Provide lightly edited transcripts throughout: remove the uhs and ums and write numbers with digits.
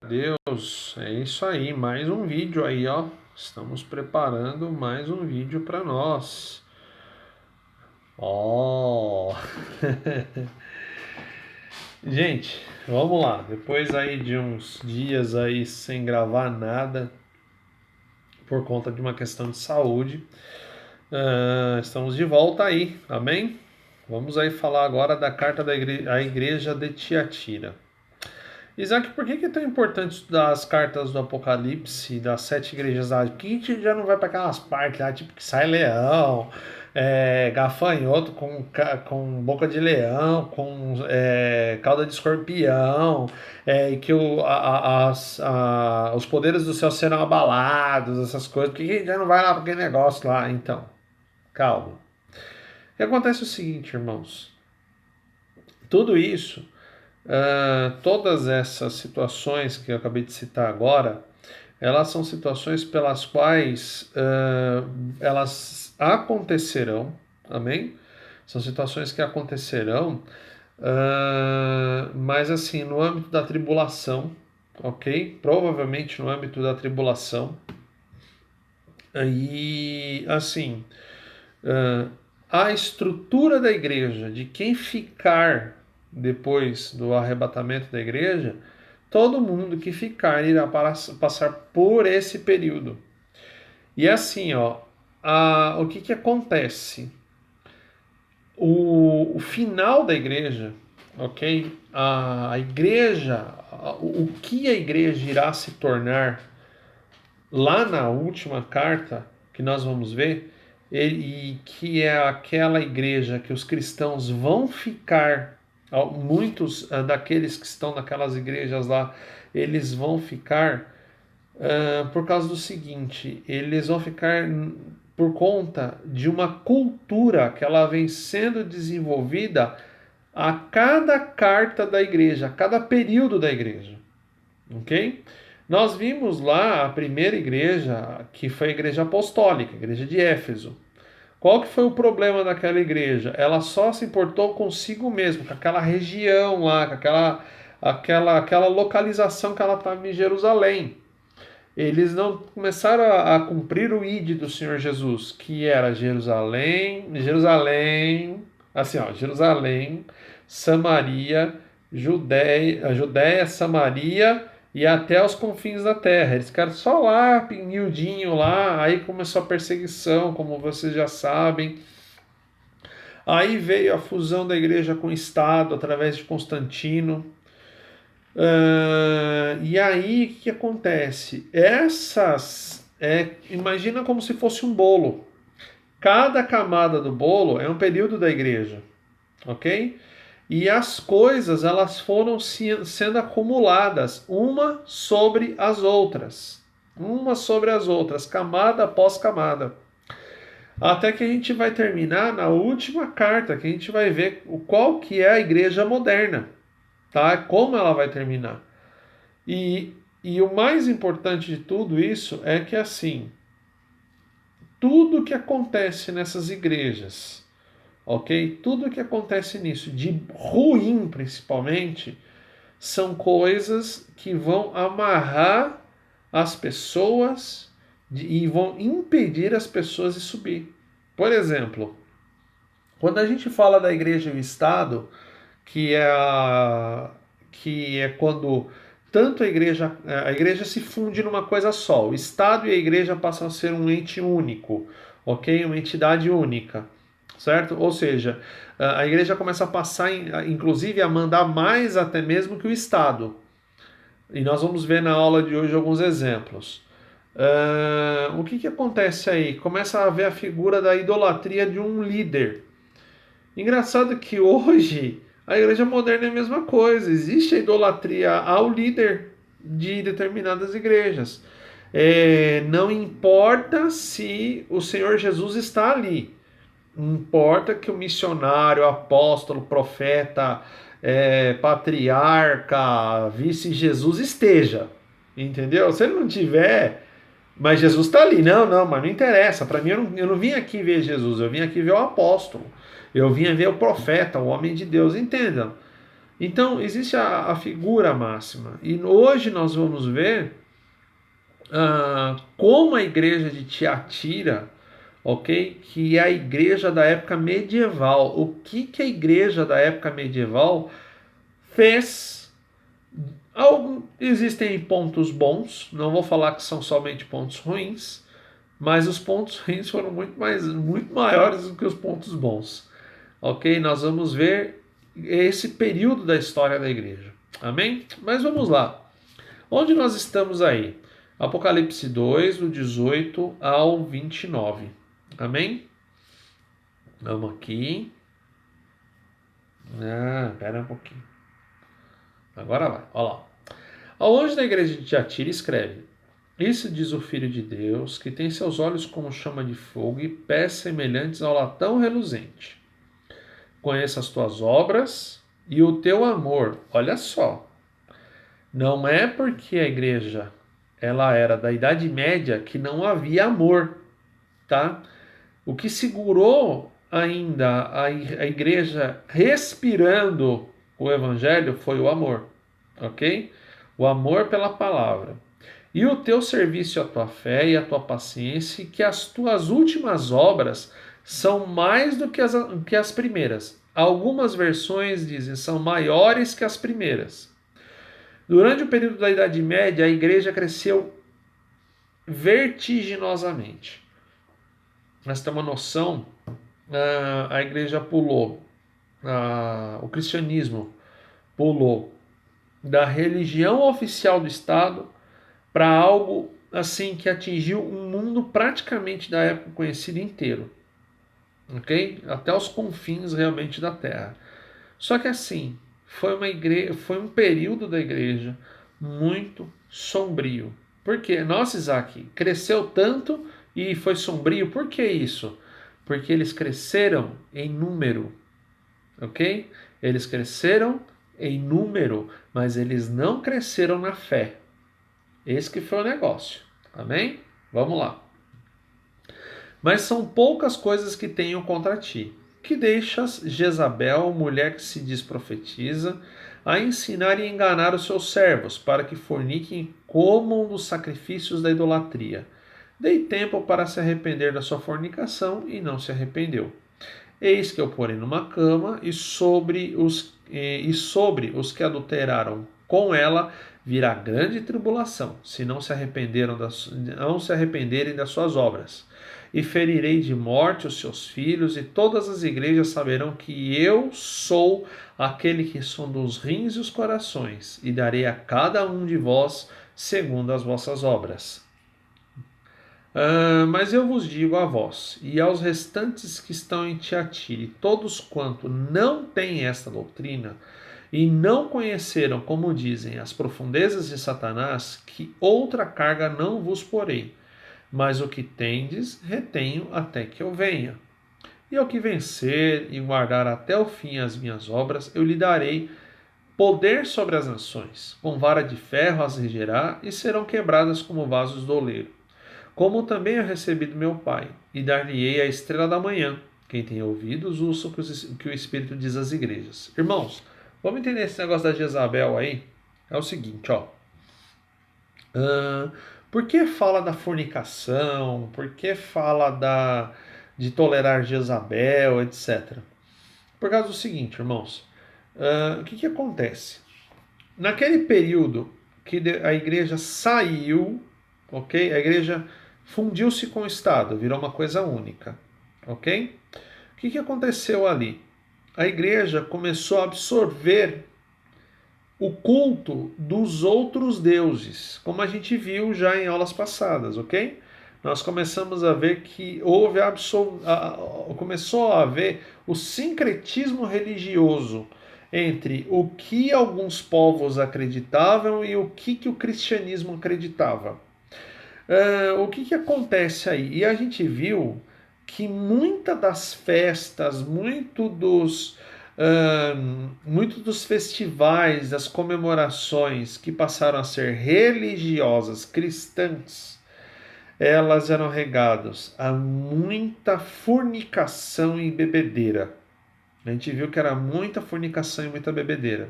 Deus, é isso aí, mais um vídeo aí, ó. Estamos preparando mais um vídeo para nós. Ó. Gente, vamos lá. Depois aí de uns dias aí sem gravar nada por conta de uma questão de saúde, estamos de volta aí, amém? Vamos aí falar agora da carta à igreja de Tiatira. Isaac, por que é tão importante estudar as cartas do Apocalipse das sete igrejas lá? Por que a gente já não vai para aquelas partes lá, tipo que sai leão, gafanhoto com boca de leão, com cauda de escorpião, e que os poderes do céu serão abalados, essas coisas? Por que a gente já não vai lá para aquele negócio lá? Então, calma. O que acontece é o seguinte, irmãos. Tudo isso. Todas essas situações que eu acabei de citar agora, elas são situações pelas quais elas acontecerão, amém? São situações que acontecerão, mas assim, no âmbito da tribulação, ok? Provavelmente no âmbito da tribulação. E assim, a estrutura da igreja, de quem ficar depois do arrebatamento da igreja, todo mundo que ficar irá passar por esse período. E assim, ó, o que acontece? O final da igreja, ok? A igreja, o que a igreja irá se tornar lá na última carta que nós vamos ver, e que é aquela igreja que os cristãos vão ficar, muitos daqueles que estão naquelas igrejas lá, eles vão ficar por causa do seguinte: eles vão ficar por conta de uma cultura que ela vem sendo desenvolvida a cada carta da igreja, a cada período da igreja, ok? Nós vimos lá a primeira igreja, que foi a igreja apostólica, a igreja de Éfeso. Qual que foi o problema daquela igreja? Ela só se importou consigo mesma, com aquela região lá, com aquela localização que ela estava em Jerusalém. Eles não começaram a cumprir o ID do Senhor Jesus, que era Jerusalém, assim, ó, Jerusalém, Samaria, Judéia, Samaria e até os confins da terra. Eles ficaram só lá, miudinho lá, aí começou a perseguição, como vocês já sabem. Aí veio a fusão da igreja com o Estado através de Constantino. E aí o que acontece? Imagina como se fosse um bolo. Cada camada do bolo é um período da igreja, ok? E as coisas elas foram sendo acumuladas uma sobre as outras, camada após camada, até que a gente vai terminar na última carta, que a gente vai ver qual que é a igreja moderna, tá? Como ela vai terminar. E o mais importante de tudo isso é que assim, tudo que acontece nessas igrejas, ok? Tudo que acontece nisso, de ruim principalmente, são coisas que vão amarrar as pessoas e vão impedir as pessoas de subir. Por exemplo, quando a gente fala da igreja e o Estado, que é quando tanto a igreja se funde numa coisa só, o Estado e a igreja passam a ser um ente único, ok? Uma entidade única, certo? Ou seja, a igreja começa a passar, inclusive, a mandar mais até mesmo que o Estado. E nós vamos ver na aula de hoje alguns exemplos. O que acontece aí? Começa a haver a figura da idolatria de um líder. Engraçado que hoje a igreja moderna é a mesma coisa. Existe a idolatria ao líder de determinadas igrejas. Não importa se o Senhor Jesus está ali. Importa que o missionário, apóstolo, profeta, patriarca, vice-Jesus esteja. Entendeu? Se ele não tiver, mas Jesus está ali. Não, mas não interessa. Para mim, eu não vim aqui ver Jesus, eu vim aqui ver o apóstolo. Eu vim ver o profeta, o homem de Deus. Entendam. Então, existe a figura máxima. E hoje nós vamos ver como a igreja de Tiatira, ok? Que é a igreja da época medieval. O que a igreja da época medieval fez? Existem pontos bons, não vou falar que são somente pontos ruins, mas os pontos ruins foram muito maiores do que os pontos bons. Ok? Nós vamos ver esse período da história da igreja. Amém? Mas vamos lá. Onde nós estamos aí? Apocalipse 2, do 18 ao 29. Amém? Vamos aqui. Pera um pouquinho. Agora vai. Olha lá. Ao anjo da igreja de Tiatira escreve: Isso diz o Filho de Deus, que tem seus olhos como chama de fogo e pés semelhantes ao latão reluzente. Conheça as tuas obras e o teu amor. Olha só. Não é porque a igreja ela era da Idade Média que não havia amor, tá? O que segurou ainda a igreja respirando o evangelho foi o amor, ok? O amor pela palavra. E o teu serviço, a tua fé e a tua paciência, que as tuas últimas obras são mais do que as primeiras. Algumas versões dizem são maiores que as primeiras. Durante o período da Idade Média, a igreja cresceu vertiginosamente. Mas tem uma noção, a igreja pulou, o cristianismo pulou da religião oficial do Estado para algo assim que atingiu um mundo praticamente da época conhecido inteiro, ok? Até os confins realmente da Terra. Só que assim foi um período da igreja muito sombrio. Por quê? Nossa, Isaac, cresceu tanto e foi sombrio. Por que isso? Porque eles cresceram em número, ok? Eles cresceram em número, mas eles não cresceram na fé. Esse que foi o negócio. Amém? Vamos lá. Mas são poucas coisas que tenho contra ti, que deixas Jezabel, mulher que se diz profetiza, a ensinar e enganar os seus servos, para que forniquem e comam dos sacrifícios da idolatria. Dei tempo para se arrepender da sua fornicação, e não se arrependeu. Eis que eu porei numa cama, e sobre os que adulteraram com ela virá grande tribulação, se não se arrependerem das suas obras. E ferirei de morte os seus filhos, e todas as igrejas saberão que eu sou aquele que sonda os rins e os corações, e darei a cada um de vós segundo as vossas obras. Mas eu vos digo a vós, e aos restantes que estão em Tiatira, todos quanto não têm esta doutrina, e não conheceram, como dizem, as profundezas de Satanás, que outra carga não vos porei, mas o que tendes, retenho até que eu venha. E ao que vencer e guardar até o fim as minhas obras, eu lhe darei poder sobre as nações. Com vara de ferro as regerá, e serão quebradas como vasos do oleiro. Como também eu recebi do meu Pai, e dar-lhe-ei a estrela da manhã. Quem tem ouvidos, ouça o que o Espírito diz às igrejas. Irmãos, vamos entender esse negócio da Jezabel aí? É o seguinte, ó. Por que fala da fornicação? Por que fala de tolerar Jezabel, etc. Por causa do seguinte, irmãos. O que acontece? Naquele período que a igreja saiu, ok? A igreja fundiu-se com o Estado, virou uma coisa única, ok? O que aconteceu ali? A igreja começou a absorver o culto dos outros deuses, como a gente viu já em aulas passadas, ok? Nós começamos a ver que começou a haver o sincretismo religioso entre o que alguns povos acreditavam e o que o cristianismo acreditava. O que acontece aí? E a gente viu que muitas das festas, muito dos festivais, das comemorações que passaram a ser religiosas, cristãs, elas eram regadas a muita fornicação e bebedeira. A gente viu que era muita fornicação e muita bebedeira.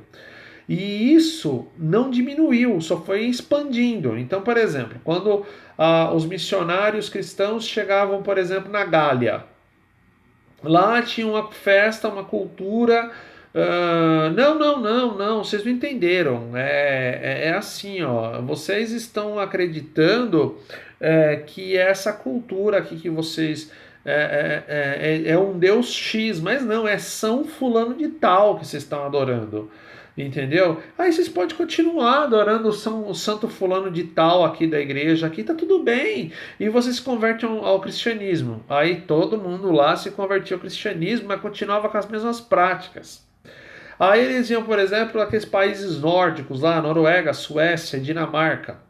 E isso não diminuiu, só foi expandindo. Então, por exemplo, quando os missionários cristãos chegavam, por exemplo, na Gália, lá tinha uma festa, uma cultura. Não, vocês não entenderam. É assim, ó. Vocês estão acreditando que essa cultura aqui que vocês. É um Deus X, mas não, é São Fulano de Tal que vocês estão adorando. Entendeu? Aí vocês podem continuar adorando o Santo Fulano de Tal aqui da igreja, aqui tá tudo bem. E vocês se convertem ao cristianismo. Aí todo mundo lá se convertia ao cristianismo, mas continuava com as mesmas práticas. Aí eles iam, por exemplo, aqueles países nórdicos lá, Noruega, Suécia, Dinamarca.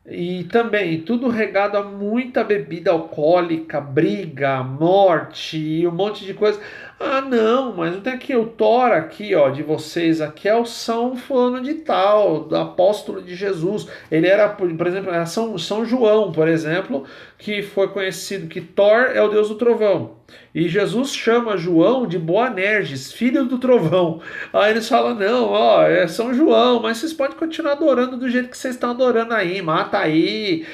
E também tudo regado a muita bebida alcoólica, briga, morte e um monte de coisa. Ah, não, mas não tem aqui o Thor aqui, ó, de vocês. Aqui é o São Fulano de Tal, do apóstolo de Jesus. Ele era, por exemplo, era São João, por exemplo, que foi conhecido que Thor é o deus do trovão. E Jesus chama João de Boanerges, filho do trovão. Aí eles falam, não, ó, é São João, mas vocês podem continuar adorando do jeito que vocês estão adorando aí, mata aí,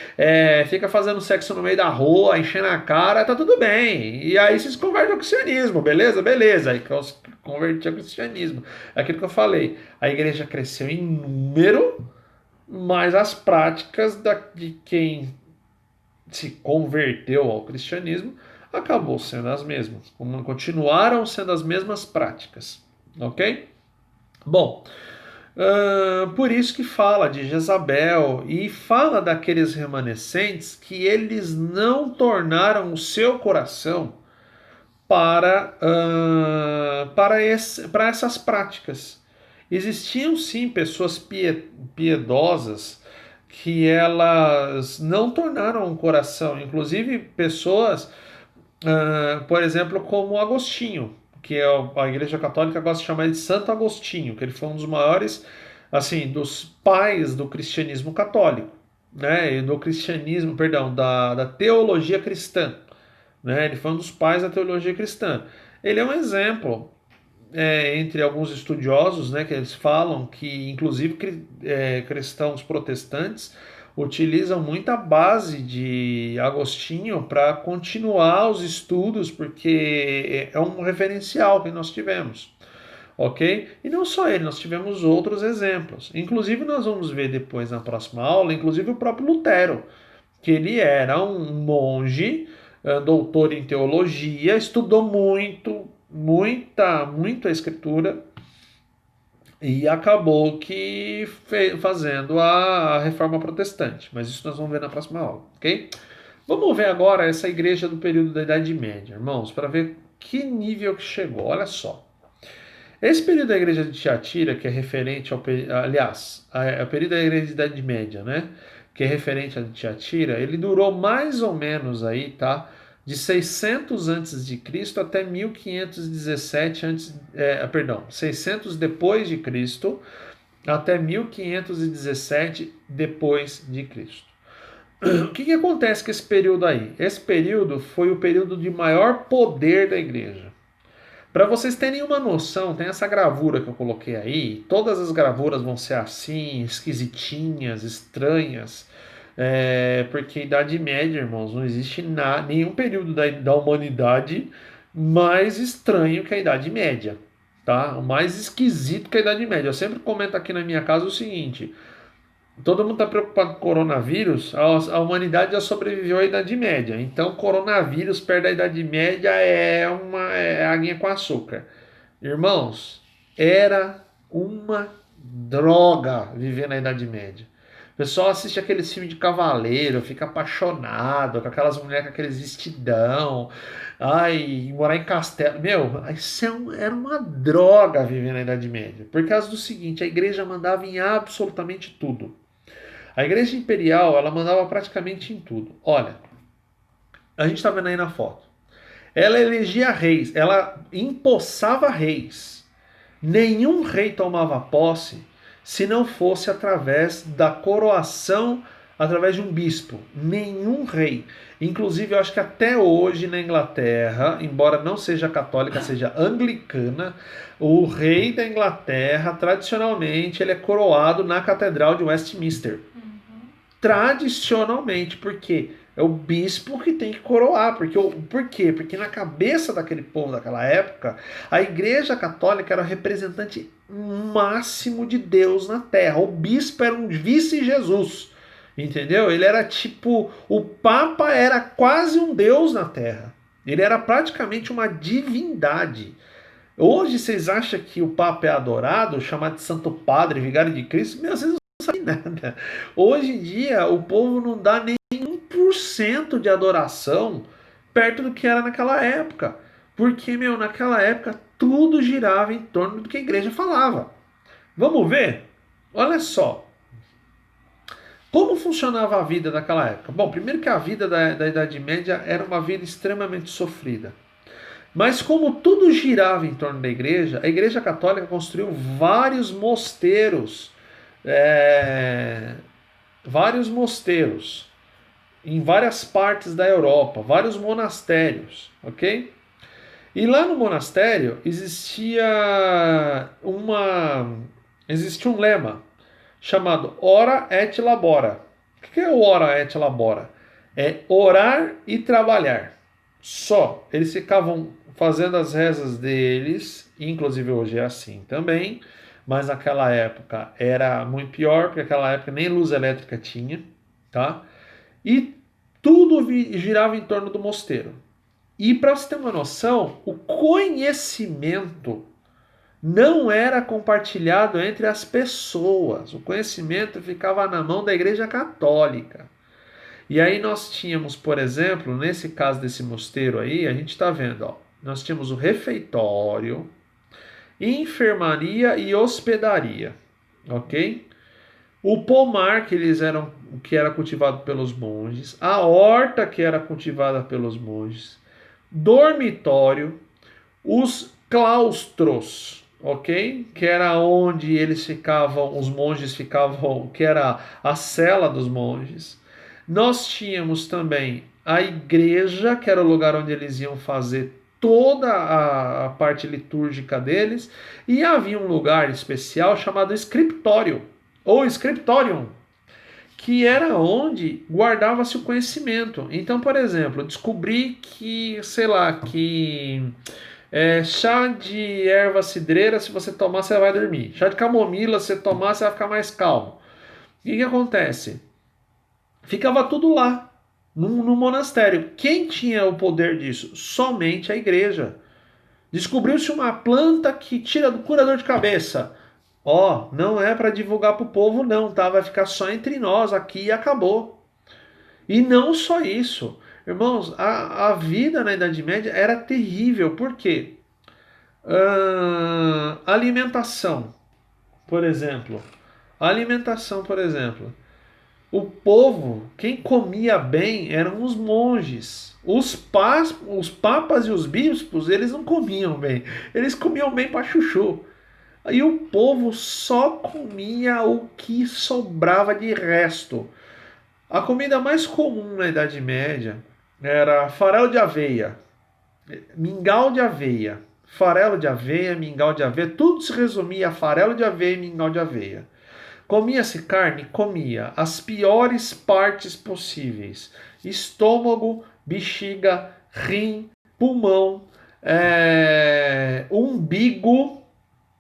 fica fazendo sexo no meio da rua, enchendo a cara, tá tudo bem. E aí vocês convertem ao cristianismo, beleza? Beleza. Aí convertem ao cristianismo. É aquilo que eu falei, a igreja cresceu em número, mas as práticas de quem se converteu ao cristianismo acabou sendo as mesmas, continuaram sendo as mesmas práticas, ok? Bom, por isso que fala de Jezabel e fala daqueles remanescentes que eles não tornaram o seu coração para essas práticas. Existiam sim pessoas piedosas que elas não tornaram o coração, inclusive pessoas, por exemplo, como Agostinho, que a Igreja Católica gosta de chamar de Santo Agostinho, que ele foi um dos maiores, assim, dos pais do cristianismo católico, né, e do cristianismo, perdão, da teologia cristã, né, ele foi um dos pais da teologia cristã. Ele é um exemplo, entre alguns estudiosos, né, que eles falam que, inclusive, cristãos protestantes utilizam muita base de Agostinho para continuar os estudos, porque é um referencial que nós tivemos, ok? E não só ele, nós tivemos outros exemplos. Inclusive, nós vamos ver depois na próxima aula, inclusive o próprio Lutero, que ele era um monge, doutor em teologia, estudou muito a escritura e acabou que fazendo a reforma protestante. Mas isso nós vamos ver na próxima aula, ok? Vamos ver agora essa igreja do período da Idade Média, irmãos, para ver que nível que chegou. Olha só. Esse período da igreja de Tiatira, que é referente ao período da igreja da Idade Média, né? Que é referente a Tiatira, ele durou mais ou menos aí, tá? De 600 antes de Cristo até 1517 600 depois de Cristo até 1517 depois de Cristo. O que acontece com esse período aí? Esse período foi o período de maior poder da igreja. Para vocês terem uma noção, tem essa gravura que eu coloquei aí. Todas as gravuras vão ser assim, esquisitinhas, estranhas. Porque a Idade Média, irmãos, não existe nenhum período da humanidade mais estranho que a Idade Média. Tá? O mais esquisito que a Idade Média. Eu sempre comento aqui na minha casa o seguinte: todo mundo está preocupado com o coronavírus, a humanidade já sobreviveu à Idade Média. Então, coronavírus perto da Idade Média é aguinha com açúcar. Irmãos, era uma droga viver na Idade Média. O pessoal assiste aqueles filmes de cavaleiro, fica apaixonado com aquelas mulheres com aqueles vestidão. Ai, morar em castelo. Meu, isso era uma droga viver na Idade Média. Por causa do seguinte, a igreja mandava em absolutamente tudo. A igreja imperial, ela mandava praticamente em tudo. Olha, a gente está vendo aí na foto. Ela elegia reis, ela empossava reis. Nenhum rei tomava posse se não fosse através da coroação através de um bispo, nenhum rei. Inclusive, eu acho que até hoje na Inglaterra, embora não seja católica, seja anglicana, o rei da Inglaterra, tradicionalmente, ele é coroado na Catedral de Westminster. Tradicionalmente, porque é o bispo que tem que coroar. Por quê? Porque na cabeça daquele povo daquela época, a Igreja Católica era o representante máximo de Deus na Terra. O bispo era um vice-Jesus. Entendeu? Ele era tipo. O Papa era quase um Deus na Terra. Ele era praticamente uma divindade. Hoje vocês acham que o Papa é adorado, chamado de Santo Padre, Vigário de Cristo? Meu, vocês não sabem nada. Hoje em dia, o povo não dá nem 1% de adoração perto do que era naquela época. Porque, meu, naquela época tudo girava em torno do que a igreja falava. Vamos ver? Olha só. Como funcionava a vida naquela época? Bom, primeiro que a vida da Idade Média era uma vida extremamente sofrida. Mas como tudo girava em torno da igreja, a Igreja Católica construiu vários mosteiros, vários mosteiros em várias partes da Europa, vários monastérios, ok? E lá no monastério existia um lema chamado Ora et Labora. O que é o Ora et Labora? É orar e trabalhar. Só. Eles ficavam fazendo as rezas deles, inclusive hoje é assim também, mas naquela época era muito pior, porque naquela época nem luz elétrica tinha, tá? E tudo girava em torno do mosteiro. E para você ter uma noção, o conhecimento não era compartilhado entre as pessoas. O conhecimento ficava na mão da Igreja Católica. E aí nós tínhamos, por exemplo, nesse caso desse mosteiro aí, a gente está vendo, ó, nós tínhamos o refeitório, enfermaria e hospedaria, ok? O pomar que era cultivado pelos monges, a horta que era cultivada pelos monges, dormitório, os claustros, ok? Que era onde eles ficavam, os monges ficavam, que era a cela dos monges. Nós tínhamos também a igreja, que era o lugar onde eles iam fazer toda a parte litúrgica deles, e havia um lugar especial chamado scriptório, ou scriptorium, que era onde guardava-se o conhecimento. Então, por exemplo, descobri que, sei lá, que chá de erva cidreira, se você tomar, você vai dormir. Chá de camomila, se você tomar, você vai ficar mais calmo. O que acontece? Ficava tudo lá, no monastério. Quem tinha o poder disso? Somente a igreja. Descobriu-se uma planta que cura dor de cabeça. Ó, não é para divulgar para o povo não, tá? Vai ficar só entre nós aqui e acabou. E não só isso. Irmãos, a vida na Idade Média era terrível. Por quê? Alimentação, por exemplo. Alimentação, por exemplo. O povo, quem comia bem eram os monges. Os papas e os bispos, eles não comiam bem. Eles comiam bem para chuchu. E o povo só comia o que sobrava de resto. A comida mais comum na Idade Média era farelo de aveia, mingau de aveia, farelo de aveia, mingau de aveia, tudo se resumia a farelo de aveia e mingau de aveia. Comia-se carne? Comia. As piores partes possíveis. Estômago, bexiga, rim, pulmão, umbigo.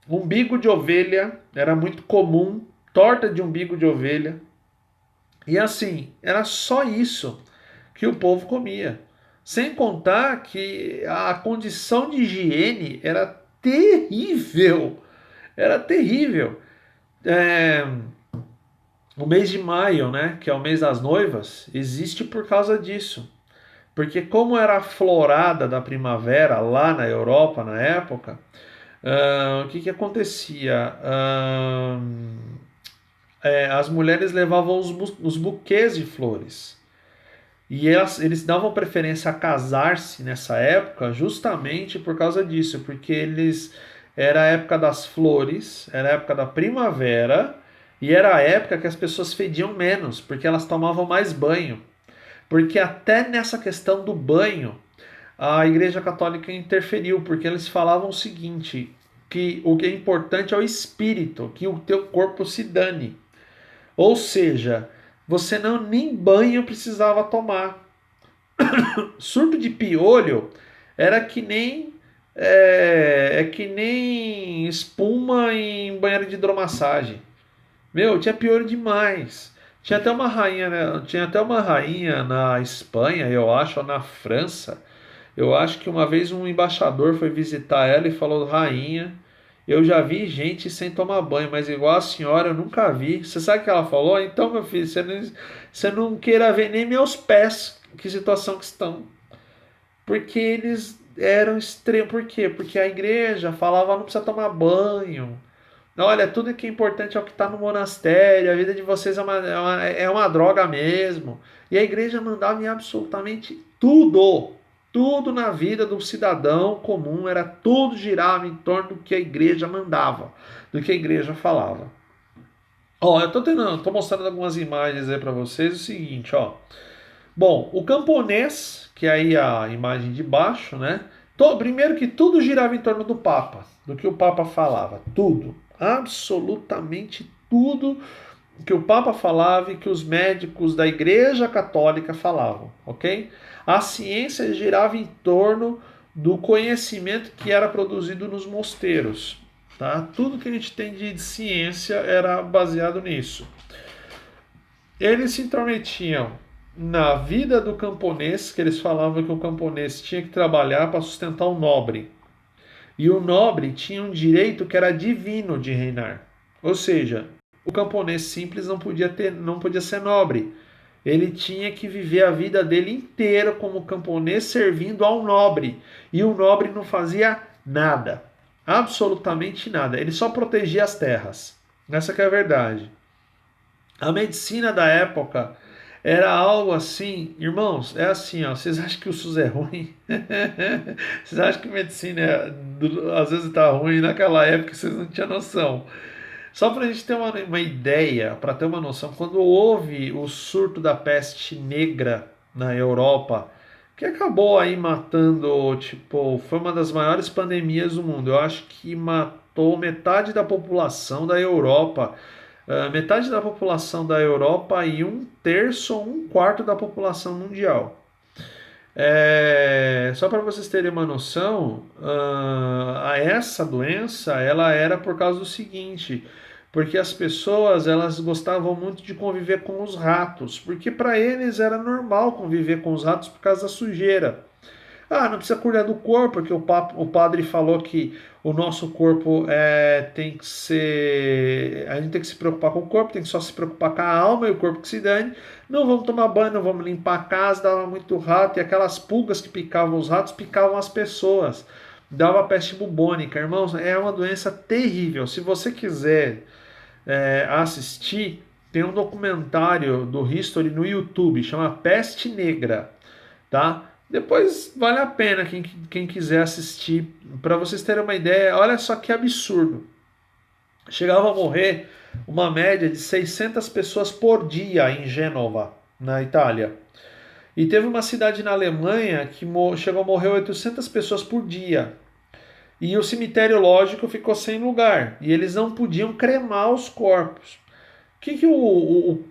Umbigo de ovelha era muito comum. Torta de umbigo de ovelha. E assim, era só isso que o povo comia. Sem contar que a condição de higiene era terrível. Era terrível. O mês de maio, né, que é o mês das noivas, existe por causa disso. Porque como era a florada da primavera lá na Europa na época, o que acontecia? As mulheres levavam os buquês de flores. E eles davam preferência a casar-se nessa época justamente por causa disso, porque era a época das flores, era a época da primavera, E era a época que as pessoas fediam menos, porque elas tomavam mais banho. Porque até nessa questão do banho, a Igreja Católica interferiu, porque eles falavam o seguinte, que o que é importante é o espírito, que o teu corpo se dane. Ou seja, você não nem banho precisava tomar. Surto de piolho era que nem é que nem espuma em banheiro de hidromassagem. Meu, tinha piolho demais. Tinha até uma rainha, né? Tinha até uma rainha na Espanha, eu acho, ou na França. Eu acho que uma vez um embaixador foi visitar ela e falou: Rainha, eu já vi gente sem tomar banho, mas igual a senhora eu nunca vi. Você sabe o que ela falou? Então, meu filho, você não queira ver nem meus pés, que situação que estão. Porque eles eram extremos. Por quê? Porque a igreja falava: não precisa tomar banho. Olha, tudo que é importante é o que está no monastério, a vida de vocês é uma droga mesmo. E a igreja mandava em absolutamente tudo. Tudo na vida do cidadão comum, era tudo girava em torno do que a igreja mandava, do que a igreja falava. Ó, eu tô mostrando algumas imagens aí para vocês, o seguinte, ó. Bom, o camponês, que é aí a imagem de baixo, né? Primeiro que tudo girava em torno do Papa, do que o Papa falava, tudo, absolutamente tudo que o Papa falava e que os médicos da Igreja Católica falavam, ok? A ciência girava em torno do conhecimento que era produzido nos mosteiros, tá? Tudo que a gente tem de ciência era baseado nisso. Eles se intrometiam na vida do camponês, que eles falavam que o camponês tinha que trabalhar para sustentar o nobre. E o nobre tinha um direito que era divino de reinar. Ou seja, o camponês simples não podia ser nobre. Ele tinha que viver a vida dele inteira como camponês servindo ao nobre. E o nobre não fazia nada. Absolutamente nada. Ele só protegia as terras. Essa que é a verdade. A medicina da época era algo assim, irmãos, é assim, ó, vocês acham que o SUS é ruim? Vocês acham que medicina às vezes está ruim? Naquela época vocês não tinham noção. Só para a gente ter uma ideia, para ter uma noção, quando houve o surto da peste negra na Europa, que acabou aí matando, tipo, foi uma das maiores pandemias do mundo. Eu acho que matou metade da população da Europa. Metade da população da Europa e um terço ou um quarto da população mundial. Só para vocês terem uma noção, essa doença ela era por causa do seguinte, porque as pessoas elas gostavam muito de conviver com os ratos, porque para eles era normal conviver com os ratos por causa da sujeira. Ah, não precisa cuidar do corpo, porque o padre falou que o nosso corpo tem que ser. A gente tem que se preocupar com o corpo, tem que só se preocupar com a alma e o corpo que se dane. Não vamos tomar banho, não vamos limpar a casa, dava muito rato, e aquelas pulgas que picavam os ratos picavam as pessoas. Dava peste bubônica. Irmãos, é uma doença terrível. Se você quiser assistir, tem um documentário do History no YouTube, chama Peste Negra, tá? Depois vale a pena quem quiser assistir. Para vocês terem uma ideia, olha só que absurdo. Chegava a morrer uma média de 600 pessoas por dia em Gênova, na Itália. E teve uma cidade na Alemanha que chegou a morrer 800 pessoas por dia. E o cemitério, lógico, ficou sem lugar. E eles não podiam cremar os corpos.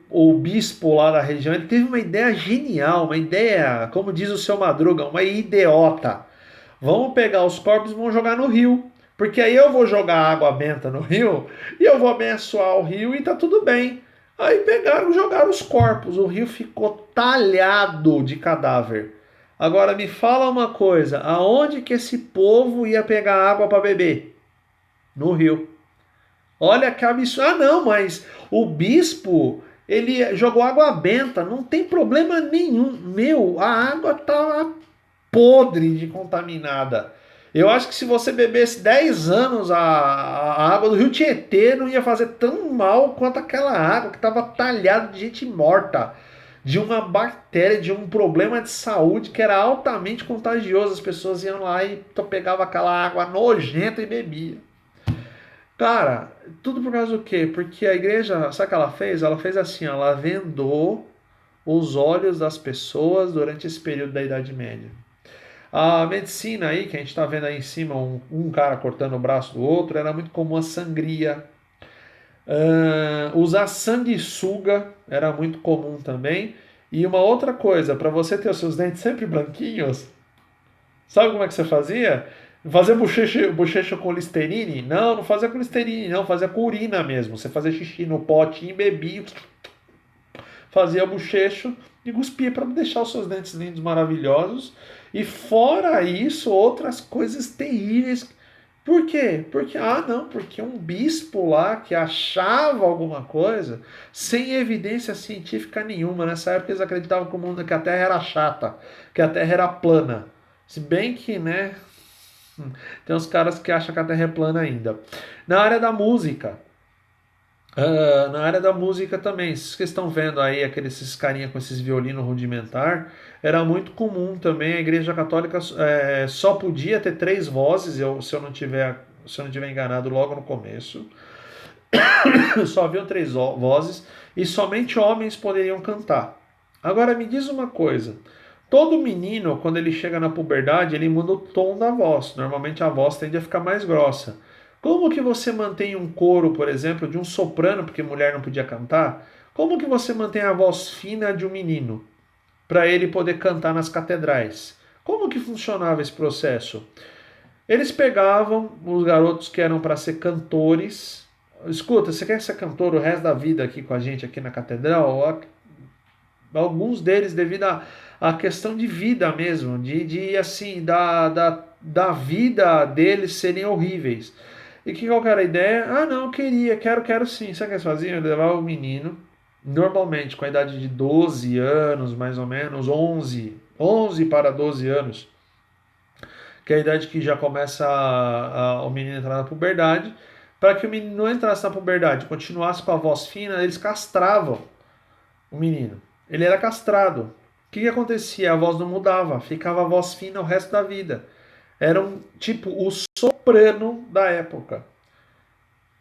O bispo lá da região ele teve uma ideia genial, uma ideia, como diz o seu Madruga, uma idiota. Vamos pegar os corpos e vamos jogar no rio. Porque aí eu vou jogar água benta no rio e eu vou abençoar o rio e tá tudo bem. Aí pegaram e jogaram os corpos. O rio ficou talhado de cadáver. Agora me fala uma coisa, aonde que esse povo ia pegar água para beber? No rio. Olha que absurdo. Ah, não, mas o bispo, ele jogou água benta, não tem problema nenhum. Meu, a água tá podre de contaminada. Eu acho que se você bebesse 10 anos a água do Rio Tietê, não ia fazer tão mal quanto aquela água que estava talhada de gente morta, de uma bactéria, de um problema de saúde que era altamente contagioso. As pessoas iam lá e pegavam aquela água nojenta e bebiam. Cara, tudo por causa do quê? Porque a igreja, sabe o que ela fez? Ela fez assim, ela vendou os olhos das pessoas durante esse período da Idade Média. A medicina aí, que a gente está vendo aí em cima, um cara cortando o braço do outro, era muito comum a sangria. Usar sanguessuga era muito comum também. E uma outra coisa, para você ter os seus dentes sempre branquinhos, sabe como é que você fazia? Fazer bochecha com Listerine? Não, não fazia com Listerine, não, fazia com urina mesmo. Você fazia xixi no potinho, bebia, fazia bochecho e cuspia para deixar os seus dentes lindos, maravilhosos. E fora isso, outras coisas terríveis. Por quê? Porque, não, porque um bispo lá que achava alguma coisa sem evidência científica nenhuma. Nessa época eles acreditavam que, que a Terra era chata, que a Terra era plana. Se bem que, né, tem uns caras que acham que a Terra é plana ainda. Na área da música, na área da música também, vocês estão vendo aí esses carinha com esses violinos rudimentar, era muito comum também. A Igreja Católica só podia ter três vozes, se eu não tiver enganado logo no começo. Só haviam três vozes e somente homens poderiam cantar. Agora me diz uma coisa, todo menino, quando ele chega na puberdade, ele muda o tom da voz. Normalmente a voz tende a ficar mais grossa. Como que você mantém um coro, por exemplo, de um soprano, porque mulher não podia cantar? Como que você mantém a voz fina de um menino para ele poder cantar nas catedrais? Como que funcionava esse processo? Eles pegavam os garotos que eram para ser cantores. Escuta, você quer ser cantor o resto da vida aqui com a gente aqui na catedral? Alguns deles devido à questão de vida mesmo, de assim, da vida deles serem horríveis. E qual que era a ideia? Não, quero sim. Sabe o que eles faziam? Eles levavam o menino, normalmente com a idade de 12 anos, mais ou menos, 11 para 12 anos, que é a idade que já começa o menino entrar na puberdade. Para que o menino não entrasse na puberdade, continuasse com a voz fina, eles castravam o menino. Ele era castrado. O que acontecia? A voz não mudava, ficava a voz fina o resto da vida. Era tipo o soprano da época.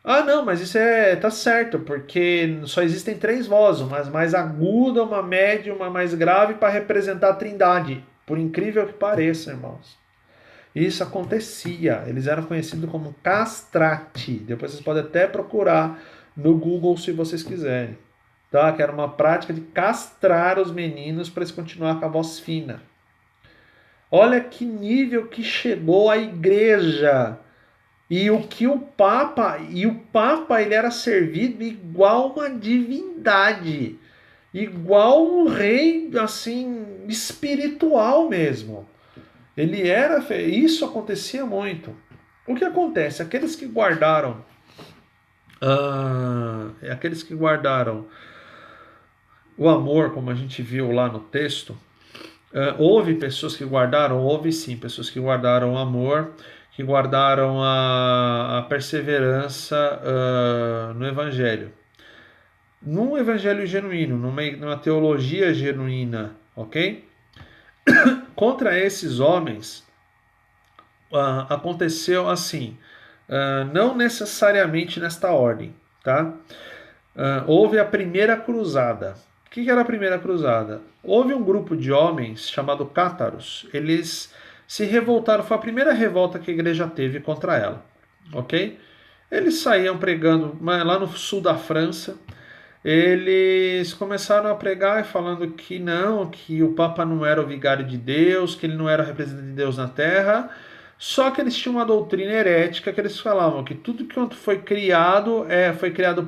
Não, mas isso tá certo, porque só existem três vozes, uma mais aguda, uma média, uma mais grave para representar a trindade. Por incrível que pareça, irmãos. Isso acontecia. Eles eram conhecidos como castrati. Depois vocês podem até procurar no Google se vocês quiserem. Tá? Que era uma prática de castrar os meninos para eles continuar com a voz fina. Olha que nível que chegou a igreja. E o Papa ele era servido igual uma divindade, igual um rei assim espiritual mesmo. Isso acontecia muito. O que acontece? Aqueles que guardaram o amor, como a gente viu lá no texto, houve pessoas que guardaram, houve sim, pessoas que guardaram o amor, que guardaram a perseverança no Evangelho. Num Evangelho genuíno, numa teologia genuína, ok? Contra esses homens, aconteceu assim, não necessariamente nesta ordem, tá? Houve a primeira cruzada. O que era a primeira cruzada? Houve um grupo de homens chamado cátaros. Eles se revoltaram. Foi a primeira revolta que a igreja teve contra ela. Ok? Eles saíam pregando lá no sul da França. Eles começaram a pregar falando que não, que o Papa não era o vigário de Deus, que ele não era o representante de Deus na Terra. Só que eles tinham uma doutrina herética que eles falavam que tudo que foi criado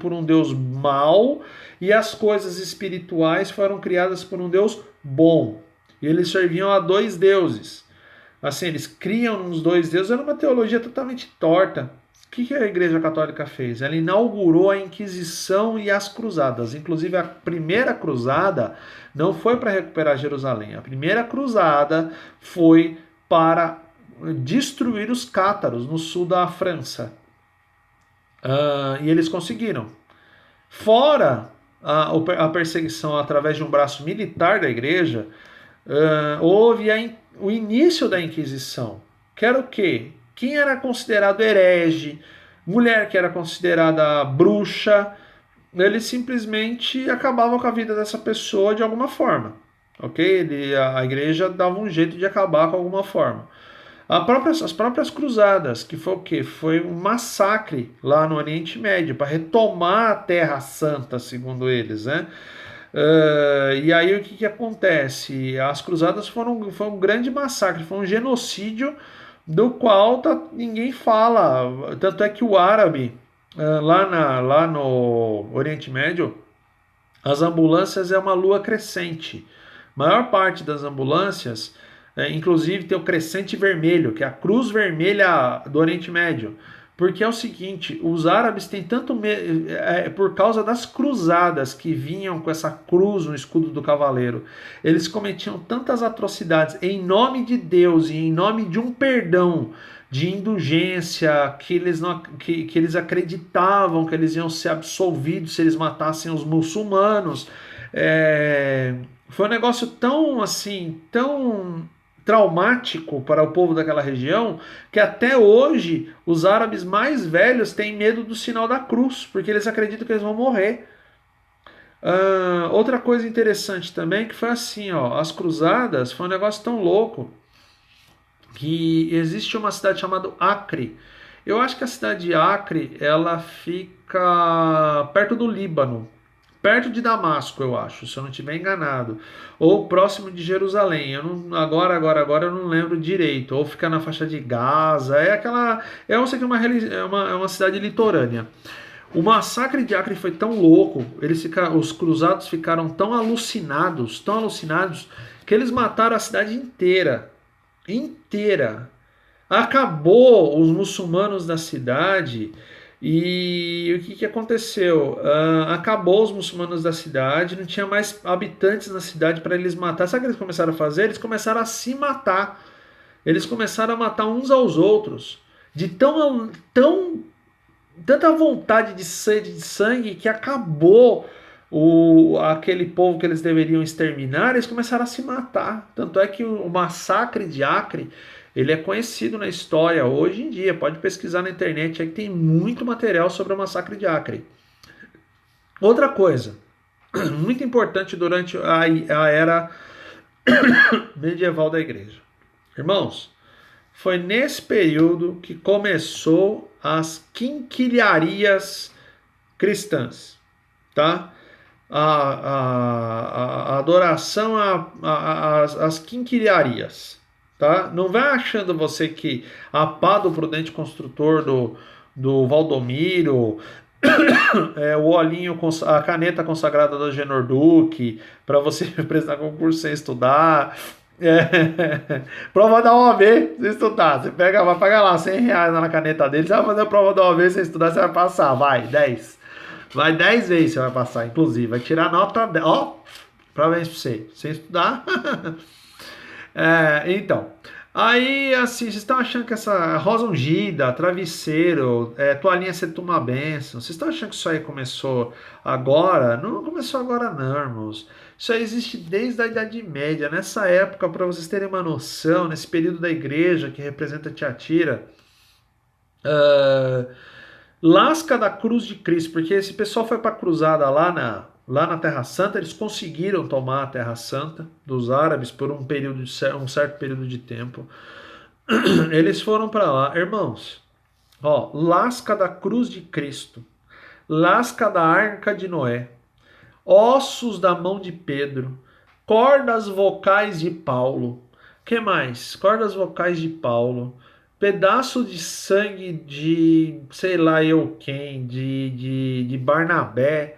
por um Deus mau e as coisas espirituais foram criadas por um Deus bom. E eles serviam a dois deuses. Assim, eles criam uns dois deuses, era uma teologia totalmente torta. O que a Igreja Católica fez? Ela inaugurou a Inquisição e as Cruzadas. Inclusive, a primeira cruzada não foi para recuperar Jerusalém. A primeira cruzada foi para destruir os cátaros no sul da França. E eles conseguiram. Fora a perseguição através de um braço militar da igreja, houve o início da Inquisição. Que era o quê? Quem era considerado herege, mulher que era considerada bruxa, eles simplesmente acabavam com a vida dessa pessoa de alguma forma, ok? A igreja dava um jeito de acabar com alguma forma. As próprias cruzadas, que foi o quê? Foi um massacre lá no Oriente Médio para retomar a Terra Santa, segundo eles, né? E aí o que acontece? As cruzadas foi um grande massacre, foi um genocídio do qual ninguém fala. Tanto é que o árabe, lá no Oriente Médio, as ambulâncias é uma lua crescente. A maior parte das ambulâncias, inclusive, tem o crescente vermelho, que é a cruz vermelha do Oriente Médio. Porque é o seguinte, os árabes têm tanto medo, por causa das cruzadas que vinham com essa cruz no escudo do cavaleiro, eles cometiam tantas atrocidades em nome de Deus e em nome de um perdão, de indulgência, que eles acreditavam que eles iam ser absolvidos se eles matassem os muçulmanos. Foi um negócio tão assim, tão traumático para o povo daquela região, que até hoje os árabes mais velhos têm medo do sinal da cruz, porque eles acreditam que eles vão morrer. Outra coisa interessante também, que foi assim, ó, as cruzadas foi um negócio tão louco, que existe uma cidade chamada Acre. Eu acho que a cidade de Acre, ela fica perto do Líbano, perto de Damasco, eu acho, se eu não estiver enganado, ou próximo de Jerusalém. Eu não, agora eu não lembro direito. Ou fica na faixa de Gaza. Eu sei que é uma cidade litorânea. O massacre de Acre foi tão louco, os cruzados ficaram tão alucinados, que eles mataram a cidade inteira, inteira. Acabou os muçulmanos da cidade. E o que aconteceu? Acabou os muçulmanos da cidade, não tinha mais habitantes na cidade para eles matar. Sabe o que eles começaram a fazer? Eles começaram a se matar. Eles começaram a matar uns aos outros. De tanta vontade de sangue que acabou aquele povo que eles deveriam exterminar, eles começaram a se matar. Tanto é que o massacre de Acre, ele é conhecido na história hoje em dia. Pode pesquisar na internet, aí que tem muito material sobre o massacre de Acre. Outra coisa, muito importante durante a era medieval da igreja. Irmãos, foi nesse período que começou as quinquilharias cristãs, tá? A adoração às quinquilharias, tá? Não vai achando você que a pá do prudente construtor do Valdomiro, o olhinho, a caneta consagrada do Agenor Duque, para você prestar concurso sem estudar. Prova da OAB sem estudar. Você vai pagar lá R$100 na caneta dele, você vai fazer a prova da OAB sem estudar, você vai passar, vai, 10. Vai 10 vezes você vai passar, inclusive. Vai tirar nota 10. Ó, parabéns pra você. Sem estudar. Então. Aí, assim, vocês estão achando que essa rosa ungida, travesseiro, toalhinha você toma benção. Vocês estão achando que isso aí começou agora? Não começou agora, não, irmãos. Isso aí existe desde a Idade Média. Nessa época, para vocês terem uma noção, nesse período da igreja que representa Tiatira, lasca da cruz de Cristo, porque esse pessoal foi para a cruzada lá na Terra Santa, eles conseguiram tomar a Terra Santa dos árabes por um certo período de tempo. Eles foram para lá, irmãos. Ó, lasca da cruz de Cristo, lasca da arca de Noé, ossos da mão de Pedro, cordas vocais de Paulo. Que mais? Cordas vocais de Paulo. Pedaço de sangue de sei lá eu quem, de Barnabé.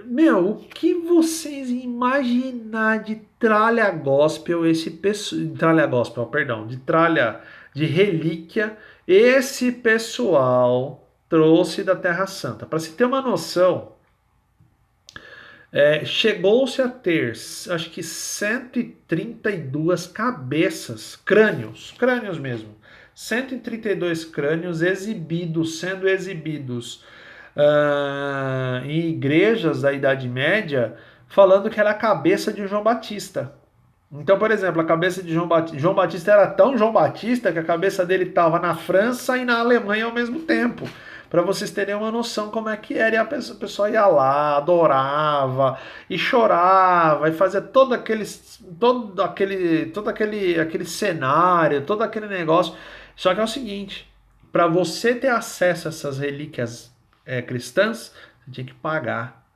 Meu, o que vocês imaginar de tralha gospel, de tralha de relíquia, esse pessoal trouxe da Terra Santa. Para se ter uma noção, chegou-se a ter, acho que 132 cabeças, crânios mesmo, 132 crânios sendo exibidos em igrejas da Idade Média, falando que era a cabeça de João Batista. Então, por exemplo, a cabeça de João Batista era tão João Batista que a cabeça dele estava na França e na Alemanha ao mesmo tempo. Para vocês terem uma noção como é que era. E a pessoa ia lá, adorava, e chorava, e fazia todo aquele cenário, todo aquele negócio. Só que é o seguinte, para você ter acesso a essas relíquias cristãs, você tinha que pagar.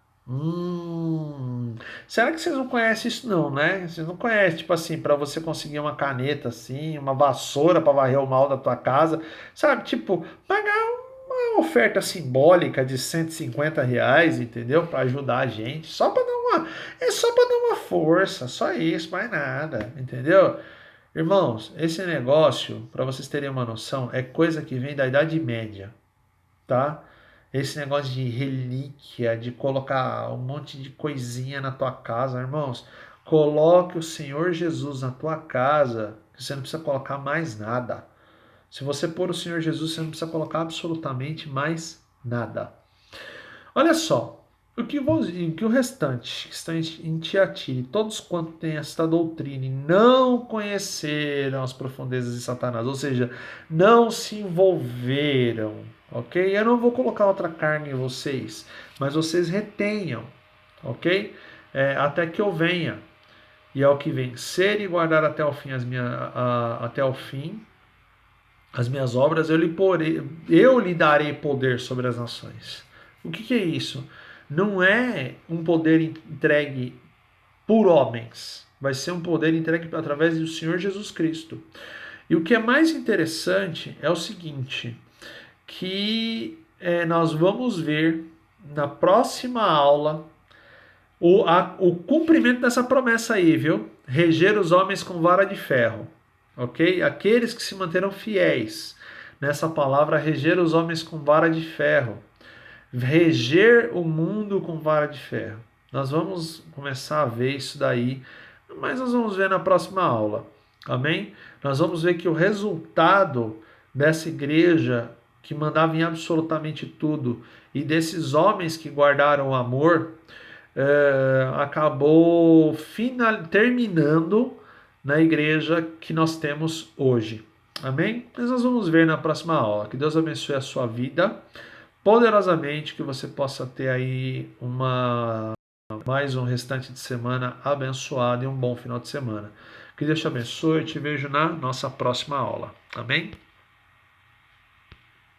Será que vocês não conhecem isso não, né? Vocês não conhecem, tipo assim, para você conseguir uma caneta assim, uma vassoura para varrer o mal da tua casa, sabe? Tipo, pagar uma oferta simbólica de R$ 150, entendeu? Para ajudar a gente, só para dar uma força, só isso, mais nada, entendeu? Irmãos, esse negócio, para vocês terem uma noção, é coisa que vem da Idade Média, tá? Esse negócio de relíquia, de colocar um monte de coisinha na tua casa, irmãos, coloque o Senhor Jesus na tua casa, que você não precisa colocar mais nada. Se você pôr o Senhor Jesus, você não precisa colocar absolutamente mais nada. Olha só, o que o restante que está em Tiatira, todos quanto têm esta doutrina e não conheceram as profundezas de Satanás, ou seja, não se envolveram, ok? Eu não vou colocar outra carne em vocês, mas vocês retenham, ok? Até que eu venha. E ao que vencer e guardar até o fim as minhas obras, eu lhe darei poder sobre as nações. O que é isso? Não é um poder entregue por homens, vai ser um poder entregue através do Senhor Jesus Cristo. E o que é mais interessante é o seguinte, que nós vamos ver na próxima aula o cumprimento dessa promessa aí, viu? Reger os homens com vara de ferro, ok? Aqueles que se manterão fiéis nessa palavra, reger os homens com vara de ferro, reger o mundo com vara de ferro. Nós vamos começar a ver isso daí, mas nós vamos ver na próxima aula, amém? Nós vamos ver que o resultado dessa igreja que mandava em absolutamente tudo e desses homens que guardaram o amor acabou terminando na igreja que nós temos hoje. Amém? Mas nós vamos ver na próxima aula. Que Deus abençoe a sua vida poderosamente, que você possa ter aí mais um restante de semana abençoado e um bom final de semana. Que Deus te abençoe. Eu te vejo na nossa próxima aula. Amém?